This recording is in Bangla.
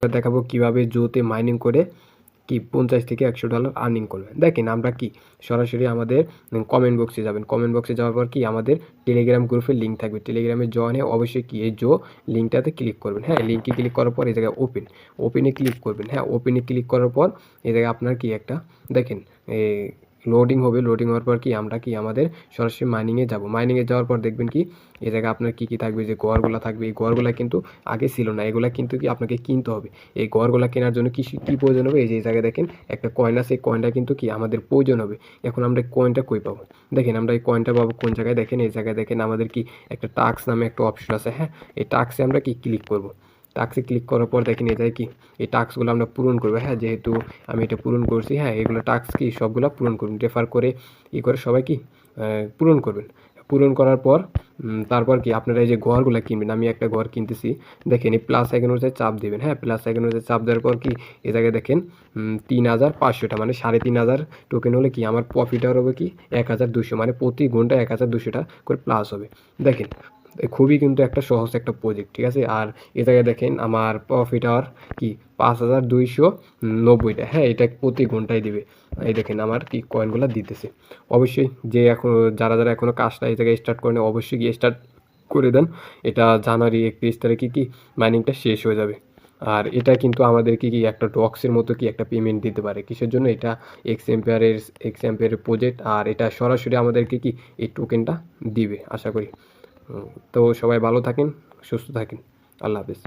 দেখাবো কিভাবে জোতে মাইনিং করে কি $50 থেকে $100 আর্নিং করবেন। দেখেন আমরা কি সরাসরি আমাদের কমেন্ট বক্সে যাবেন। কমেন্ট বক্সে যাওয়ার পর কি আমাদের টেলিগ্রাম গ্রুপের লিঙ্ক থাকবে। টেলিগ্রামে জয়েন হয়ে অবশ্যই কি এই লিঙ্কটাতে ক্লিক করবেন। হ্যাঁ, লিঙ্কে ক্লিক করার পর এই জায়গায় ওপেনে ক্লিক করবেন। হ্যাঁ, ওপেনে ক্লিক করার পর এই জায়গায় আপনার কি একটা দেখেন লোডিং হবে। লোডিং হওয়ার পর কি আমরা কি আমাদের সরাসরি মাইনিংয়ে যাব। মাইনিংয়ে যাওয়ার পর দেখবেন কি এই জায়গায় আপনার কী কী থাকবে, যে ঘরগুলো থাকবে। এই ঘরগুলো কিন্তু আগে ছিল না, এগুলা কিন্তু কি আপনাকে কিনতে হবে। এই ঘরগুলো কেনার জন্য কী প্রয়োজন হবে, এই যে জায়গায় দেখেন একটা কয়েন আছে, এই কয়েনটা কিন্তু কি আমাদের প্রয়োজন হবে। এখন আমরা এই কয়েনটা কই পাবো? দেখেন আমরা এই কয়েনটা পাবো কোন জায়গায়, দেখেন এই জায়গায় দেখেন আমাদের কি একটা টাস্ক নামে একটা অপশন আছে। হ্যাঁ, এই টাস্কে আমরা কি ক্লিক করব। টাস্কে ক্লিক করার পর দেখেন এই জায়গায় কি এই টাস্কগুলো আমরা পূরণ করবো। হ্যাঁ, যেহেতু আমি এটা পূরণ করছি, হ্যাঁ এগুলো টাস্ক কি সবগুলো পূরণ করুন, রেফার করে করে সবাই কি পূরণ করবেন। পূরণ করার পর তারপর কি আপনারা এই যে ঘরগুলো কিনবেন, আমি একটা ঘর কিনতেছি। দেখেন এই প্লাস আইকনের উপরে চাপ দেবেন। হ্যাঁ, প্লাস আইকনের উপরে চাপ দেওয়ার পর কি এই জায়গায় দেখেন 3500টা মানে 3500 টোকেন হলে কি আমার প্রফিট হবে কি 1200, মানে প্রতি ঘন্টায় 1200টা করে প্লাস হবে। দেখেন খুবই কিন্তু একটা সহজ একটা প্রজেক্ট, ঠিক আছে। আর এ জায়গায় দেখেন আমার প্রফিট আর কি 5290টা। হ্যাঁ, এটা প্রতি ঘন্টায় দিবে। এই দেখেন আমার কি কয়েনগুলো দিতেছে। অবশ্যই যে এখন যারা এখনও কাজটা এই জায়গায় স্টার্ট করেন অবশ্যই গিয়ে স্টার্ট করে দেন। এটা জানুয়ারি 31 তারিখে কি মাইনিংটা শেষ হয়ে যাবে। আর এটা কিন্তু আমাদেরকে কি একটা ডক্সের মতো কি একটা পেমেন্ট দিতে পারে। কিসের জন্য? এটা এক্স এম্পিয়ারের প্রজেক্ট, আর এটা সরাসরি আমাদেরকে কি এই টোকেনটা দিবে আশা করি। তো সবাই ভালো থাকেন, সুস্থ থাকেন। আল্লাহ হাফেজ।